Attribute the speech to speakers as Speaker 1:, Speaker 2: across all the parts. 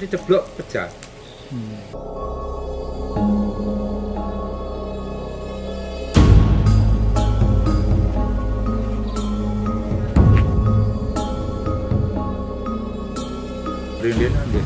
Speaker 1: Mesti ceblok pecah. Rindian kan deh.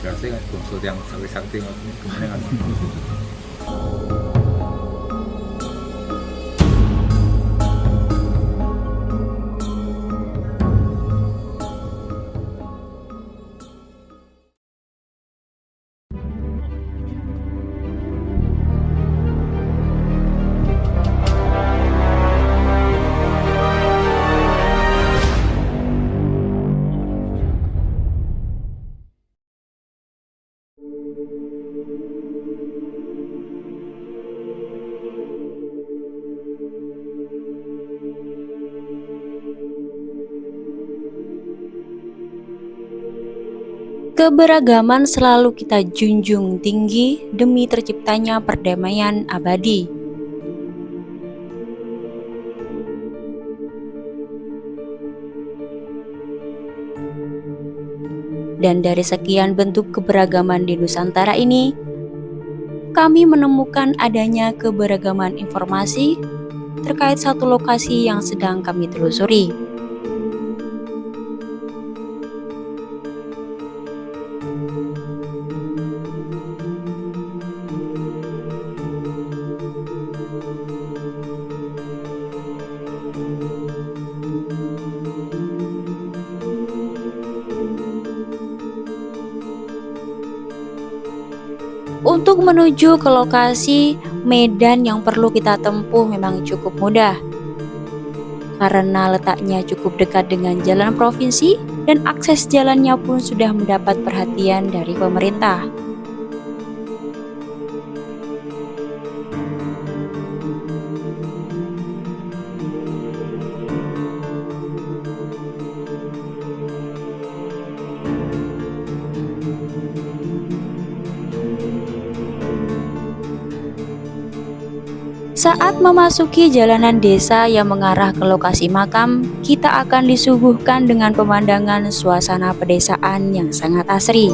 Speaker 1: Saya kan bungsu yang sakti-sakti kemana kan.
Speaker 2: Keberagaman selalu kita junjung tinggi demi terciptanya perdamaian abadi. Dan dari sekian bentuk keberagaman di Nusantara ini, kami menemukan adanya keberagaman informasi terkait satu lokasi yang sedang kami telusuri. Untuk menuju ke lokasi, medan yang perlu kita tempuh memang cukup mudah. Karena letaknya cukup dekat dengan jalan provinsi dan akses jalannya pun sudah mendapat perhatian dari pemerintah. Saat memasuki jalanan desa yang mengarah ke lokasi makam, kita akan disuguhkan dengan pemandangan suasana pedesaan yang sangat asri.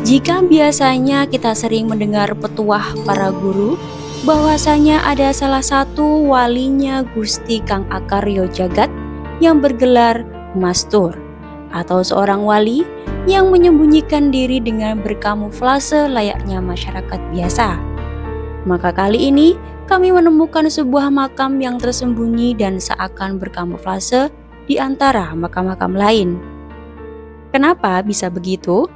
Speaker 2: Jika biasanya kita sering mendengar petuah para guru, bahwasanya ada salah satu walinya Gusti Kang Akaryo Jagat yang bergelar Mastur, atau seorang wali yang menyembunyikan diri dengan berkamuflase layaknya masyarakat biasa. Maka kali ini kami menemukan sebuah makam yang tersembunyi dan seakan berkamuflase di antara makam-makam lain. Kenapa bisa begitu?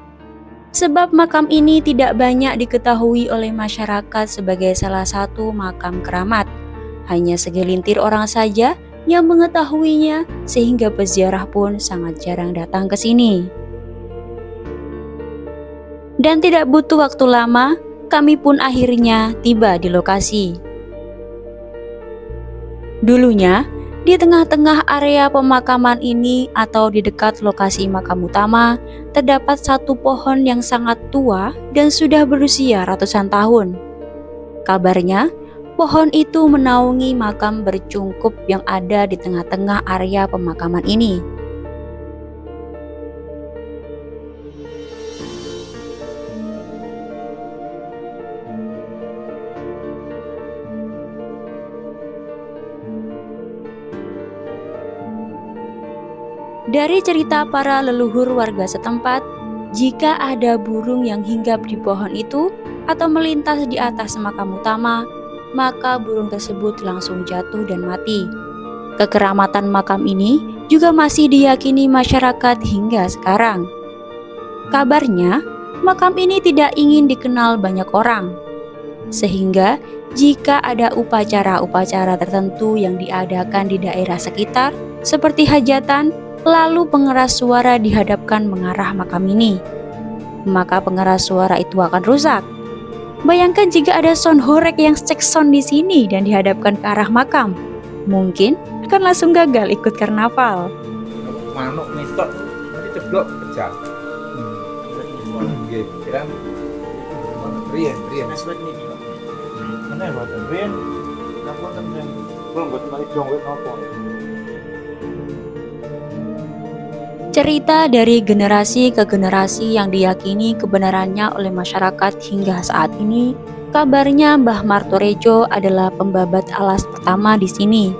Speaker 2: Sebab makam ini tidak banyak diketahui oleh masyarakat sebagai salah satu makam keramat. Hanya segelintir orang saja yang mengetahuinya, sehingga peziarah pun sangat jarang datang ke sini. Dan tidak butuh waktu lama, kami pun akhirnya tiba di lokasi. Dulunya, di tengah-tengah area pemakaman ini atau di dekat lokasi makam utama, terdapat satu pohon yang sangat tua dan sudah berusia ratusan tahun. Kabarnya, pohon itu menaungi makam bercungkup yang ada di tengah-tengah area pemakaman ini. Dari cerita para leluhur warga setempat, jika ada burung yang hinggap di pohon itu atau melintas di atas makam utama, maka burung tersebut langsung jatuh dan mati. Kekeramatan makam ini juga masih diyakini masyarakat hingga sekarang. Kabarnya, makam ini tidak ingin dikenal banyak orang, sehingga jika ada upacara-upacara tertentu yang diadakan di daerah sekitar, seperti hajatan, lalu pengeras suara dihadapkan mengarah makam ini, maka pengeras suara itu akan rusak. Bayangkan jika ada sound horeg yang cek sound di sini dan dihadapkan ke arah makam, mungkin akan langsung gagal ikut karnaval.
Speaker 1: Manuk mitok nanti ceblok pecah. Nggih, kan Rian.
Speaker 3: Flashback nih. Mana ya buat Rian? Aku kan yang belum buat balik jongwek apa?
Speaker 2: Cerita dari generasi ke generasi yang diyakini kebenarannya oleh masyarakat hingga saat ini, kabarnya Mbah Martorejo adalah pembabat alas pertama di sini.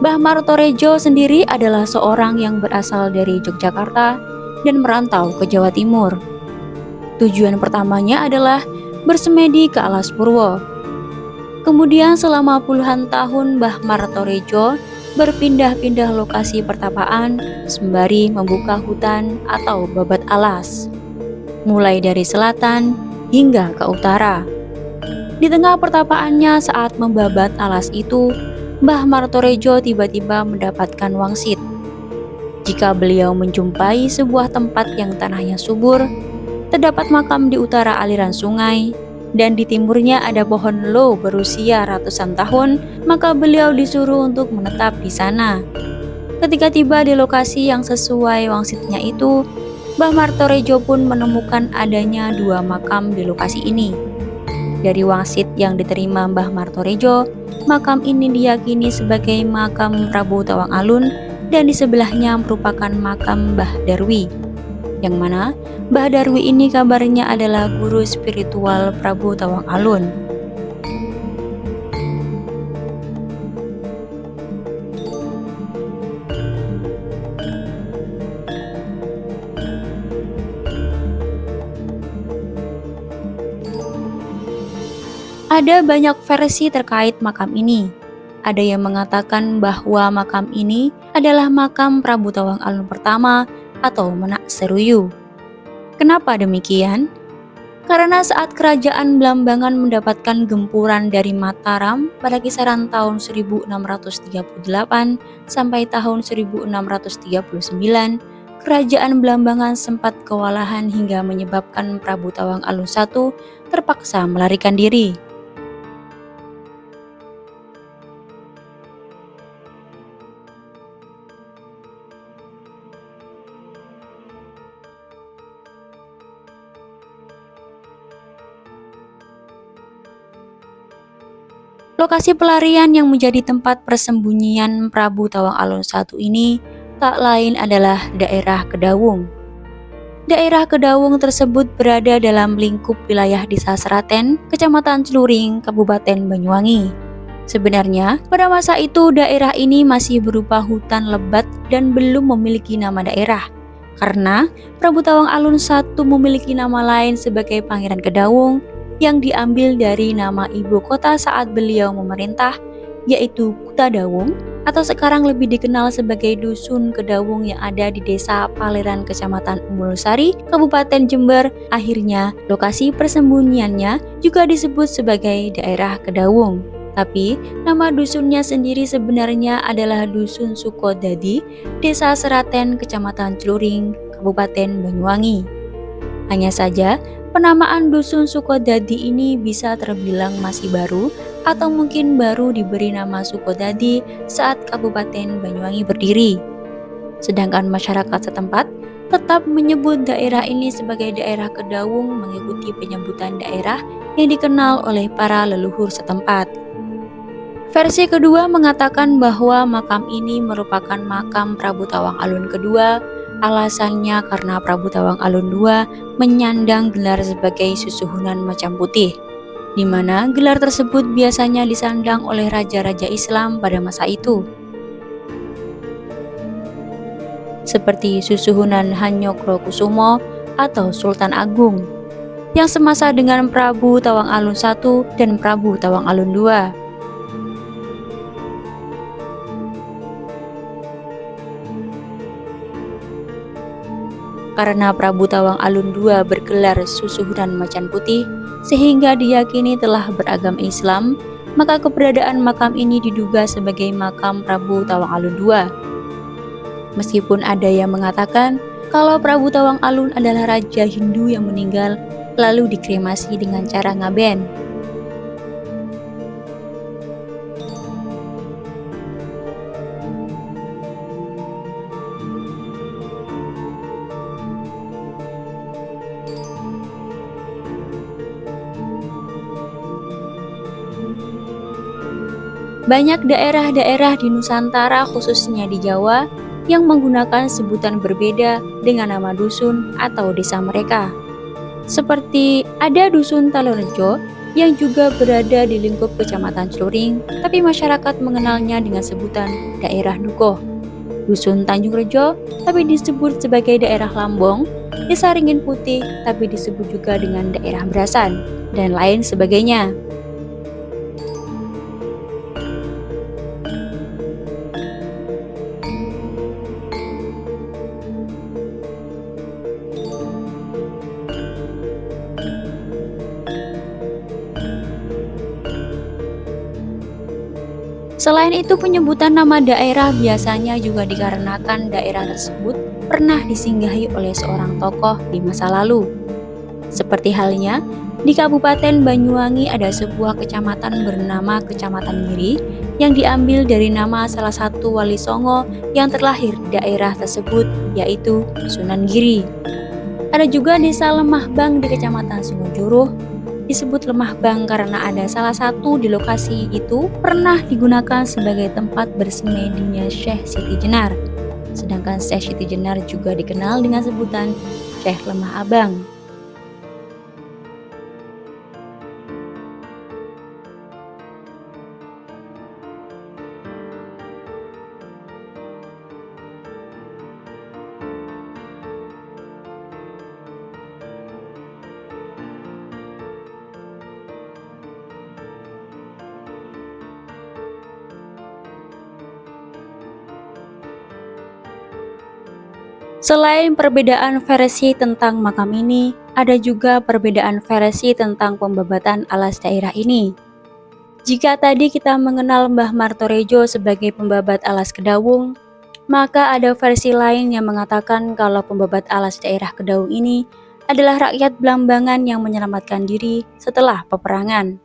Speaker 2: Mbah Martorejo sendiri adalah seorang yang berasal dari Yogyakarta dan merantau ke Jawa Timur. Tujuan pertamanya adalah bersemedi ke Alas Purwo. Kemudian selama puluhan tahun Mbah Martorejo berpindah-pindah lokasi pertapaan sembari membuka hutan atau babat alas, mulai dari selatan hingga ke utara. Di tengah pertapaannya saat membabat alas itu, Mbah Martorejo tiba-tiba mendapatkan wangsit. Jika beliau menjumpai sebuah tempat yang tanahnya subur, terdapat makam di utara aliran sungai, dan di timurnya ada pohon lo berusia ratusan tahun, maka beliau disuruh untuk menetap di sana. Ketika tiba di lokasi yang sesuai wangsitnya itu, Mbah Martorejo pun menemukan adanya 2 makam di lokasi ini. Dari wangsit yang diterima Mbah Martorejo, makam ini diyakini sebagai makam Prabu Tawang Alun dan di sebelahnya merupakan makam Mbah Darwi, yang mana Mbah Darwi ini kabarnya adalah guru spiritual Prabu Tawang Alun. Ada banyak versi terkait makam ini. Ada yang mengatakan bahwa makam ini adalah makam Prabu Tawang Alun pertama atau Menak Seruyu. Kenapa demikian? Karena saat kerajaan Blambangan mendapatkan gempuran dari Mataram pada kisaran tahun 1638 sampai tahun 1639, kerajaan Blambangan sempat kewalahan hingga menyebabkan Prabu Tawang Alun I terpaksa melarikan diri. Lokasi pelarian yang menjadi tempat persembunyian Prabu Tawang Alun I ini tak lain adalah daerah Kedawung. Daerah Kedawung tersebut berada dalam lingkup wilayah Desa Seraten, Kecamatan Celuring, Kabupaten Banyuwangi. Sebenarnya, pada masa itu daerah ini masih berupa hutan lebat dan belum memiliki nama daerah. Karena Prabu Tawang Alun I memiliki nama lain sebagai Pangeran Kedawung, yang diambil dari nama ibu kota saat beliau memerintah, yaitu Kutadawung, atau sekarang lebih dikenal sebagai Dusun Kedawung yang ada di Desa Paleran, Kecamatan Umulusari, Kabupaten Jember. Akhirnya, lokasi persembunyiannya juga disebut sebagai daerah Kedawung. Tapi, nama dusunnya sendiri sebenarnya adalah Dusun Sukodadi, Desa Seraten, Kecamatan Celuring, Kabupaten Banyuwangi. Hanya saja, penamaan Dusun Sukodadi ini bisa terbilang masih baru atau mungkin baru diberi nama Sukodadi saat Kabupaten Banyuwangi berdiri. Sedangkan masyarakat setempat tetap menyebut daerah ini sebagai daerah Kedawung mengikuti penyebutan daerah yang dikenal oleh para leluhur setempat. Versi kedua mengatakan bahwa makam ini merupakan makam Prabu Tawang Alun kedua. Alasannya karena Prabu Tawang Alun II menyandang gelar sebagai Susuhunan Macan Putih, di mana gelar tersebut biasanya disandang oleh raja-raja Islam pada masa itu, seperti Susuhunan Hanyokrokusumo atau Sultan Agung, yang semasa dengan Prabu Tawang Alun I dan Prabu Tawang Alun II. Karena Prabu Tawang Alun II bergelar Susuhunan Macan Putih, sehingga diyakini telah beragama Islam, maka keberadaan makam ini diduga sebagai makam Prabu Tawang Alun II. Meskipun ada yang mengatakan kalau Prabu Tawang Alun adalah raja Hindu yang meninggal lalu dikremasi dengan cara ngaben. Banyak daerah-daerah di Nusantara khususnya di Jawa yang menggunakan sebutan berbeda dengan nama dusun atau desa mereka. Seperti ada dusun Talorejo yang juga berada di lingkup Kecamatan Celuring, tapi masyarakat mengenalnya dengan sebutan daerah Dukuh. Dusun Tanjung Rejo tapi disebut sebagai daerah Lambong, desa Ringin Putih tapi disebut juga dengan daerah Berasan, dan lain sebagainya. Selain itu, penyebutan nama daerah biasanya juga dikarenakan daerah tersebut pernah disinggahi oleh seorang tokoh di masa lalu. Seperti halnya, di Kabupaten Banyuwangi ada sebuah kecamatan bernama Kecamatan Giri yang diambil dari nama salah satu wali Songo yang terlahir di daerah tersebut, yaitu Sunan Giri. Ada juga desa Lemah Bang di Kecamatan Sungojuruh. Disebut Lemah Bang karena ada salah satu di lokasi itu pernah digunakan sebagai tempat bersemedinya Syekh Siti Jenar. Sedangkan Syekh Siti Jenar juga dikenal dengan sebutan Syekh Lemah Abang. Selain perbedaan versi tentang makam ini, ada juga perbedaan versi tentang pembabatan alas daerah ini. Jika tadi kita mengenal Mbah Martorejo sebagai pembabat alas Kedawung, maka ada versi lain yang mengatakan kalau pembabat alas daerah Kedawung ini adalah rakyat Blambangan yang menyelamatkan diri setelah peperangan.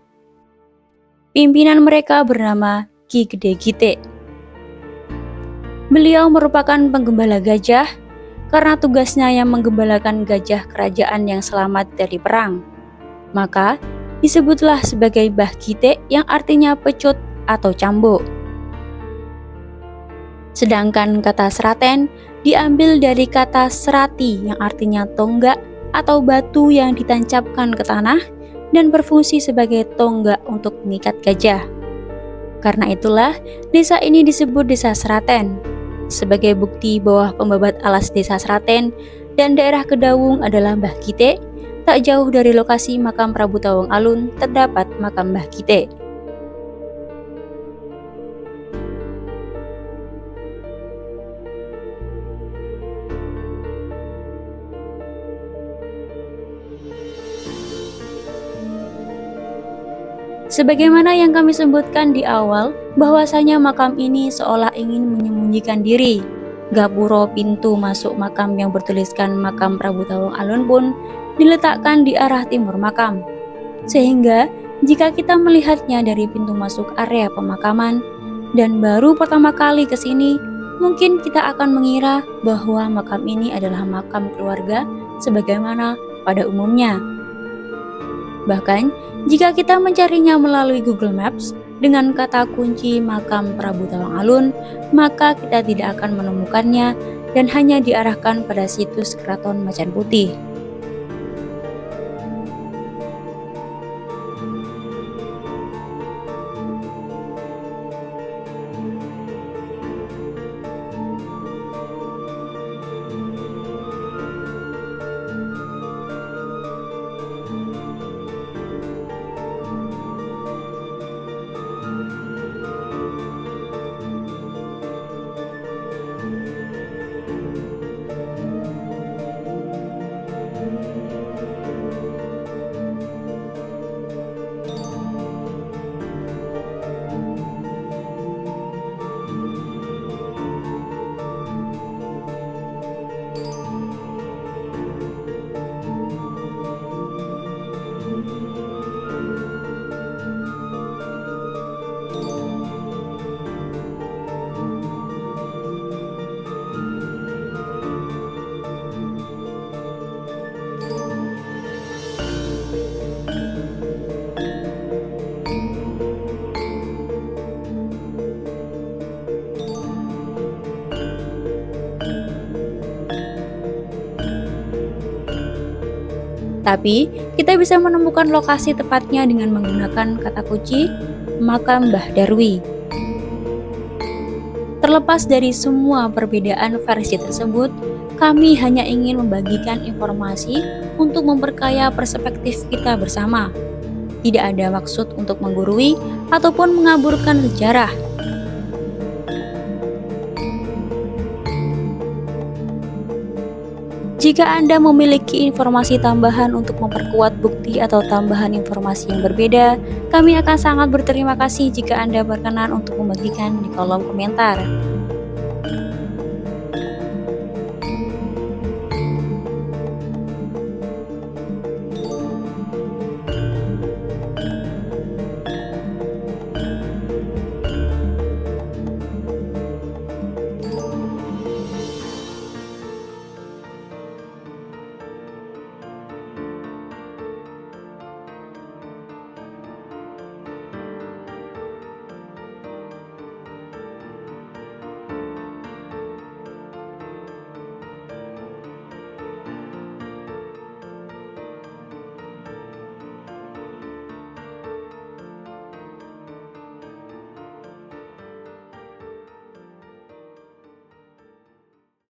Speaker 2: Pimpinan mereka bernama Ki Gede Gite. Beliau merupakan penggembala gajah karena tugasnya yang menggembalakan gajah kerajaan yang selamat dari perang. Maka disebutlah sebagai Mbah Gite yang artinya pecut atau cambuk. Sedangkan kata seraten diambil dari kata serati yang artinya tonggak atau batu yang ditancapkan ke tanah dan berfungsi sebagai tonggak untuk mengikat gajah. Karena itulah desa ini disebut Desa Seraten. Sebagai bukti bahwa pembabat alas Desa Seraten dan daerah Kedawung adalah Mbah Gite, tak jauh dari lokasi makam Prabu Tawang Alun terdapat makam Mbah Gite. Sebagaimana yang kami sebutkan di awal, bahwasanya makam ini seolah ingin menyembunyikan diri. Gapuro pintu masuk makam yang bertuliskan makam Prabu Tawang Alun pun diletakkan di arah timur makam. Sehingga jika kita melihatnya dari pintu masuk area pemakaman dan baru pertama kali ke sini, mungkin kita akan mengira bahwa makam ini adalah makam keluarga sebagaimana pada umumnya. Bahkan, jika kita mencarinya melalui Google Maps dengan kata kunci makam Prabu Tawang Alun, maka kita tidak akan menemukannya dan hanya diarahkan pada situs Keraton Macan Putih. Tapi, kita bisa menemukan lokasi tepatnya dengan menggunakan kata kunci makam Mbah Darwi. Terlepas dari semua perbedaan versi tersebut, kami hanya ingin membagikan informasi untuk memperkaya perspektif kita bersama. Tidak ada maksud untuk menggurui ataupun mengaburkan sejarah. Jika Anda memiliki informasi tambahan untuk memperkuat bukti atau tambahan informasi yang berbeda, kami akan sangat berterima kasih jika Anda berkenan untuk membagikan di kolom komentar.